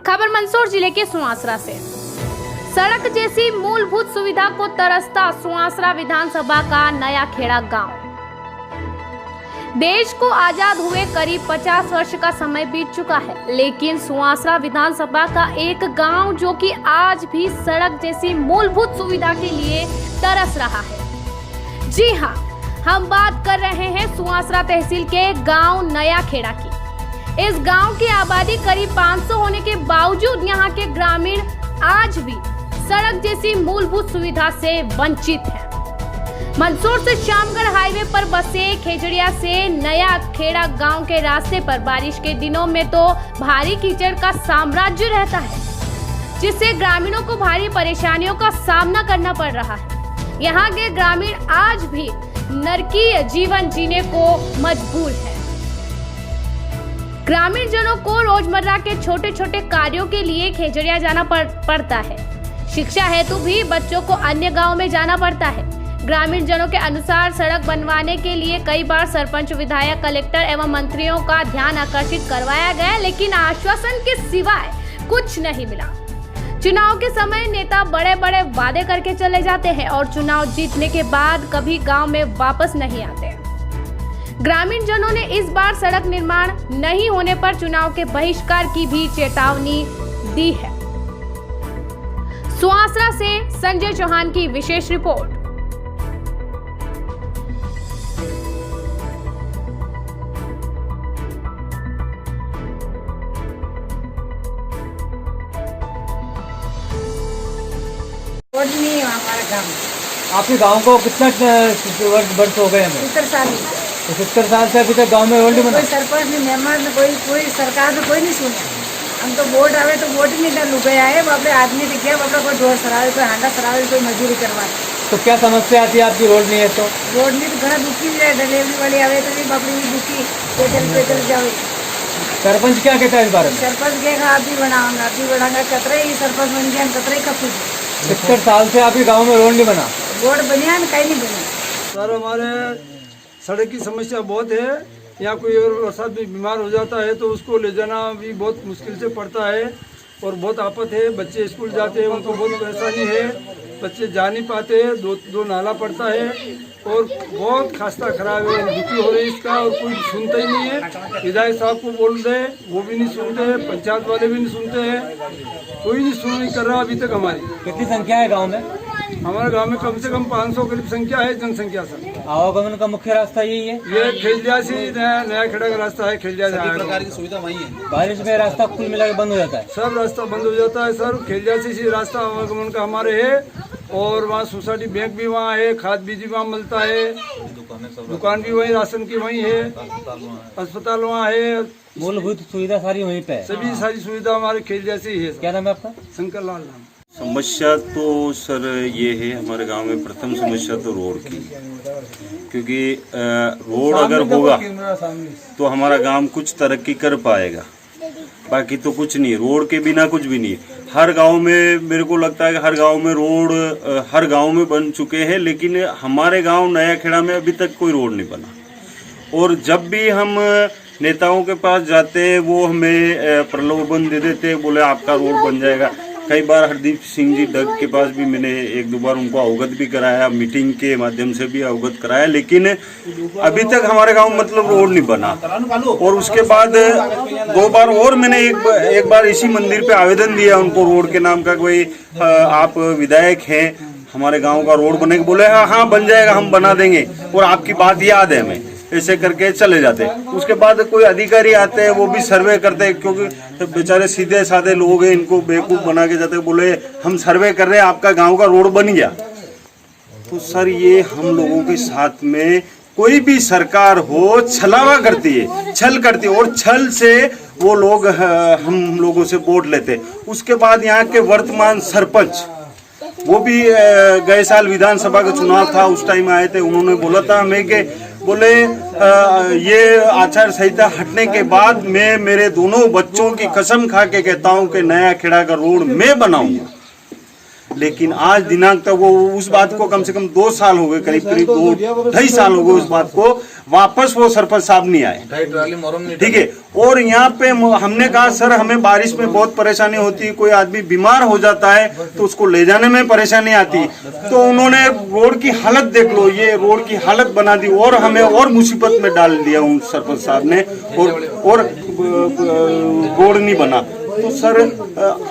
खबर मंदसौर जिले के सुवासरा से। सड़क जैसी मूलभूत सुविधा को तरसता सुवासरा विधानसभा का नया खेड़ा गांव। देश को आजाद हुए करीब 50 वर्ष का समय बीत चुका है, लेकिन सुवासरा विधानसभा का एक गांव जो कि आज भी सड़क जैसी मूलभूत सुविधा के लिए तरस रहा है। जी हां, हम बात कर रहे हैं सुवासरा तहसील के गांव नया खेड़ा की। इस गांव की आबादी करीब 500 होने के बावजूद यहां के ग्रामीण आज भी सड़क जैसी मूलभूत सुविधा से वंचित हैं। मंदसौर से श्यामगढ़ हाईवे पर बसे खेजड़िया से नया खेड़ा गांव के रास्ते पर बारिश के दिनों में तो भारी कीचड़ का साम्राज्य रहता है, जिससे ग्रामीणों को भारी परेशानियों का सामना करना पड़ रहा है। यहाँ के ग्रामीण आज भी नरकीय जीवन जीने को मजबूर है। ग्रामीण जनों को रोजमर्रा के छोटे छोटे कार्यों के लिए खेजड़िया जाना पड़ता है। शिक्षा हेतु भी बच्चों को अन्य गांव में जाना पड़ता है। ग्रामीण जनों के अनुसार सड़क बनवाने के लिए कई बार सरपंच, विधायक, कलेक्टर एवं मंत्रियों का ध्यान आकर्षित करवाया गया, लेकिन आश्वासन के सिवाय कुछ नहीं मिला। चुनाव के समय नेता बड़े बड़े वादे करके चले जाते हैं और चुनाव जीतने के बाद कभी गांव में वापस नहीं आते। ग्रामीण जनों ने इस बार सड़क निर्माण नहीं होने पर चुनाव के बहिष्कार की भी चेतावनी दी है। सुवासरा से संजय चौहान की विशेष रिपोर्ट। हमारा गाँव, आपके गांव को कितना वर्ष हो गए हमें? 70 साल से अभी तक गांव में रोड नहीं बना। कोई सरपंच नहीं, मेंबर ने कोई सरकार ने कोई नहीं सुना। हम तो वोट आवे तो वोट ही नहीं लू गया है। बापरे आदमी दिख गया, बापरे कोई ढोर सरावे, कोई हांडा सरावे, कोई मजदूरी करवाए। तो क्या समस्या आती है आपकी? रोड नहीं है तो रोड नहीं तो घर दुखी जाए, डिलीवरी वाली आवे तो भी बापरे दुखी पैदल जावे। सरपंच क्या कहता है इस बारे में? सरपंच कहेगा आप भी बढ़ाऊंगा कतरे ही सरपंच बन गया, कतरे का कुछ। 70 साल से आपके गाँव में रोड नहीं बना। रोड बनिया कहीं नहीं बना। सर हमारे सड़क की समस्या बहुत है। यहाँ कोई अगर बरसात में बीमार हो जाता है तो उसको ले जाना भी बहुत मुश्किल से पड़ता है और बहुत आफत है। बच्चे स्कूल जाते हैं, उनको बहुत परेशानी है। बच्चे जा नहीं पाते, दो नाला पड़ता है और बहुत खास्ता खराब है। दुखी हो रही है इसका और कोई सुनता ही नहीं है। विधायक साहब को बोल रहे वो भी नहीं सुनते, पंचायत वाले भी नहीं सुनते हैं, कोई नहीं सुनवाई कर रहा अभी तक। हमारी कितनी संख्या है गाँव में? हमारे गांव में कम से कम 500 करीब संख्या है, जनसंख्या सर। आवागमन का मुख्य रास्ता यही है। ये खेजड़िया से नया खेड़ा का रास्ता है। खेजड़िया से प्रकार की सुविधा वही है। बारिश में रास्ता कुल मिला के बंद हो जाता है। सब रास्ता बंद हो जाता है सर। खेजड़िया से रास्ता आवागमन का हमारे है और वहाँ सोसाइटी बैंक भी वहाँ है, खाद बीज भी वहाँ मिलता है, दुकान भी वही, राशन की वही है, अस्पताल वहाँ है। मूलभूत सुविधा सारी वहीं पे है। सभी सारी सुविधा हमारे खेजड़िया से ही है। क्या नाम है आपका? शंकर लाल नाम। समस्या तो सर ये है हमारे गांव में, प्रथम समस्या तो रोड की, क्योंकि रोड अगर होगा तो हमारा गांव कुछ तरक्की कर पाएगा, बाकी तो कुछ नहीं। रोड के बिना कुछ भी नहीं। हर गांव में मेरे को लगता है कि हर गांव में रोड हर गांव में बन चुके हैं, लेकिन हमारे गांव नया खेड़ा में अभी तक कोई रोड नहीं बना। और जब भी हम नेताओं के पास जाते हैं वो हमें प्रलोभन दे देते, बोले आपका रोड बन जाएगा। कई बार हरदीप सिंह जी डग के पास भी मैंने 1-2 बार उनको अवगत भी कराया, मीटिंग के माध्यम से भी अवगत कराया, लेकिन अभी तक हमारे गांव मतलब रोड नहीं बना। और उसके बाद 2 बार और मैंने एक बार इसी मंदिर पे आवेदन दिया उनको रोड के नाम का, कोई आप विधायक हैं, हमारे गाँव का रोड बनेगा। बोले हाँ बन जाएगा, हम बना देंगे और आपकी बात याद है हमें, ऐसे करके चले जाते। उसके बाद कोई अधिकारी आते हैं, वो भी सर्वे करते हैं, क्योंकि बेचारे सीधे साधे लोग हैं, इनको बेवकूफ बना के जाते हैं। बोले हम सर्वे कर रहे हैं, आपका गांव का रोड बन गया। तो सर ये हम लोगों के साथ में कोई भी सरकार हो छलावा करती है, छल करती है, और छल से वो लोग हम लोगों से वोट लेते। उसके बाद यहाँ के वर्तमान सरपंच वो भी गए साल विधानसभा का चुनाव था, उस टाइम आए थे। उन्होंने बोला था हमें कि बोले ये आचार संहिता हटने के बाद मैं मेरे दोनों बच्चों की कसम खा के कहता हूं कि नया खेड़ा का रोड मैं बनाऊंगा। लेकिन आज दिनांक तक वो उस बात को कम से कम 2 साल हो गए, करीब 2-2.5 साल हो गए उस बात को, वापस वो सरपंच साहब नहीं आए। ठीक है, और यहाँ पे हमने कहा सर हमें बारिश में बहुत परेशानी होती है, कोई आदमी बीमार हो जाता है तो उसको ले जाने में परेशानी आती है। तो उन्होंने रोड की हालत देख लो, ये रोड की हालत बना दी और हमें और मुसीबत में डाल दिया उन सरपंच साहब ने, और रोड नहीं बना। तो सर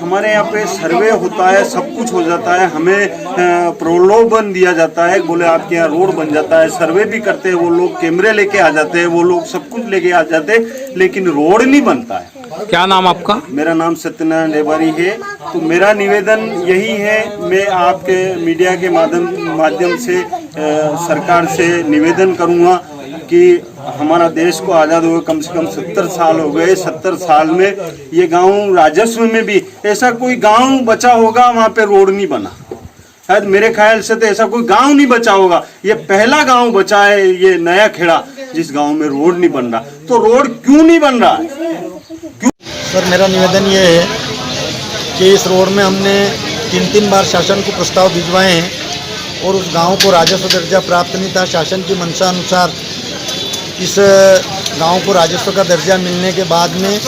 हमारे यहाँ पे सर्वे होता है, सब कुछ हो जाता है, हमें प्रलोभन दिया जाता है, बोले आपके यहाँ रोड बन जाता है, सर्वे भी करते हैं वो लोग, कैमरे लेके आ जाते हैं वो लोग, सब कुछ लेके आ जाते हैं, लेकिन रोड नहीं बनता है। क्या नाम आपका? मेरा नाम सत्यनारायण रेवारी है। तो मेरा निवेदन यही है, मैं आपके मीडिया के माध्यम से सरकार से निवेदन करूँगा कि हमारा देश को आज़ाद हुए कम से कम 70 साल हो गए। 70 साल में ये गांव राजस्व में भी ऐसा कोई गांव बचा होगा वहाँ पे रोड नहीं बना, शायद मेरे ख्याल से तो ऐसा कोई गांव नहीं बचा होगा। ये पहला गांव बचा है, ये नया खेड़ा, जिस गांव में रोड नहीं बन रहा। तो रोड क्यों नहीं बन रहा है? सर मेरा निवेदन ये है कि इस रोड में हमने 3 बार शासन को प्रस्ताव भिजवाए हैं और उस गांव को राजस्व दर्जा प्राप्त नहीं था। शासन की मंशा अनुसार इस गांव को राजस्व का दर्जा मिलने के बाद में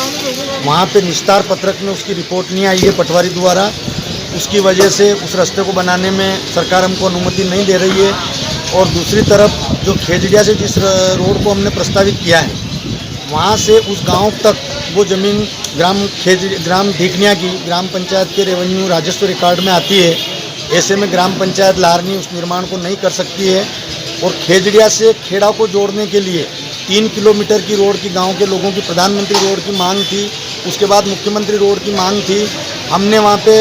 वहां पे निस्तार पत्रक में उसकी रिपोर्ट नहीं आई है पटवारी द्वारा। उसकी वजह से उस रास्ते को बनाने में सरकार हमको अनुमति नहीं दे रही है। और दूसरी तरफ जो खेजड़िया से जिस रोड को हमने प्रस्तावित किया है, वहाँ से उस गांव तक वो ज़मीन ग्राम ढीकनिया की ग्राम पंचायत के रेवेन्यू राजस्व रिकॉर्ड में आती है। ऐसे में ग्राम पंचायत लारनी उस निर्माण को नहीं कर सकती है। और खेजड़िया से खेड़ा को जोड़ने के लिए 3 किलोमीटर की रोड की गांव के लोगों की प्रधानमंत्री रोड की मांग थी, उसके बाद मुख्यमंत्री रोड की मांग थी। हमने वहाँ पे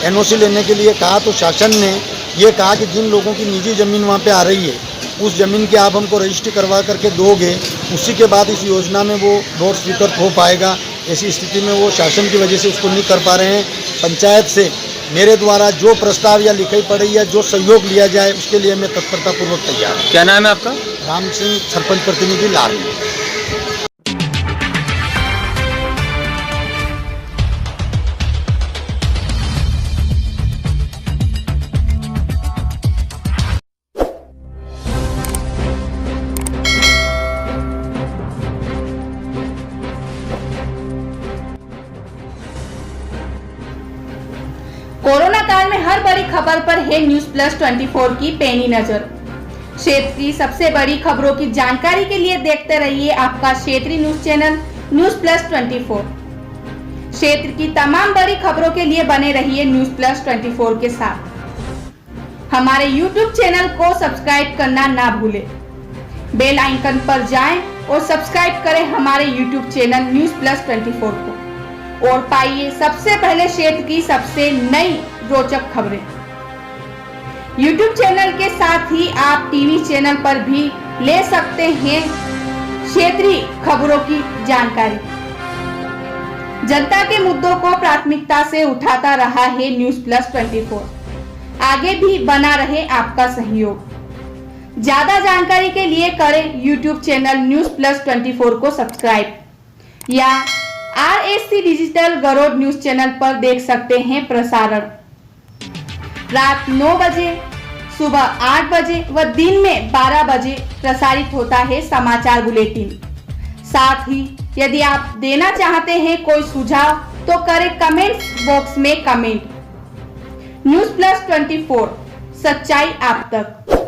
एनओसी लेने के लिए कहा तो शासन ने ये कहा कि जिन लोगों की निजी ज़मीन वहाँ पे आ रही है, उस ज़मीन की आप हमको रजिस्ट्री करवा करके दोगे, उसी के बाद इस योजना में वो रोड स्वीकृत हो पाएगा। ऐसी स्थिति में वो शासन की वजह से उसको नहीं कर पा रहे हैं। पंचायत से मेरे द्वारा जो प्रस्ताव या लिखाई पड़ी या जो सहयोग लिया जाए उसके लिए मैं तत्परतापूर्वक तैयार हूँ। क्या नाम है आपका? राम सिंह, सरपंच प्रतिनिधि लारनी। कोरोना काल में हर बड़ी खबर पर है न्यूज प्लस 24 की पैनी नजर। क्षेत्र की सबसे बड़ी खबरों की जानकारी के लिए देखते रहिए आपका क्षेत्रीय न्यूज चैनल न्यूज प्लस 24। क्षेत्र की तमाम बड़ी खबरों के लिए बने रहिए न्यूज प्लस 24 के साथ। हमारे यूट्यूब चैनल को सब्सक्राइब करना ना भूलें। बेल आइकन पर जाएं और सब्सक्राइब करें हमारे यूट्यूब चैनल न्यूज प्लस 24 को और पाइए सबसे पहले क्षेत्र की सबसे नई रोचक खबरें। YouTube चैनल के साथ ही आप टीवी चैनल पर भी ले सकते हैं क्षेत्रीय खबरों की जानकारी। जनता के मुद्दों को प्राथमिकता से उठाता रहा है न्यूज प्लस 24। आगे भी बना रहे आपका सहयोग। ज्यादा जानकारी के लिए करें YouTube चैनल न्यूज प्लस 24 को सब्सक्राइब या RSC digital Garod news channel पर देख सकते हैं प्रसारण। रात 9 बजे, सुबह 8 बजे व दिन में 12 बजे प्रसारित होता है समाचार बुलेटिन। साथ ही यदि आप देना चाहते हैं कोई सुझाव तो करें कमेंट्स बॉक्स में कमेंट। न्यूज प्लस 24, सच्चाई आप तक।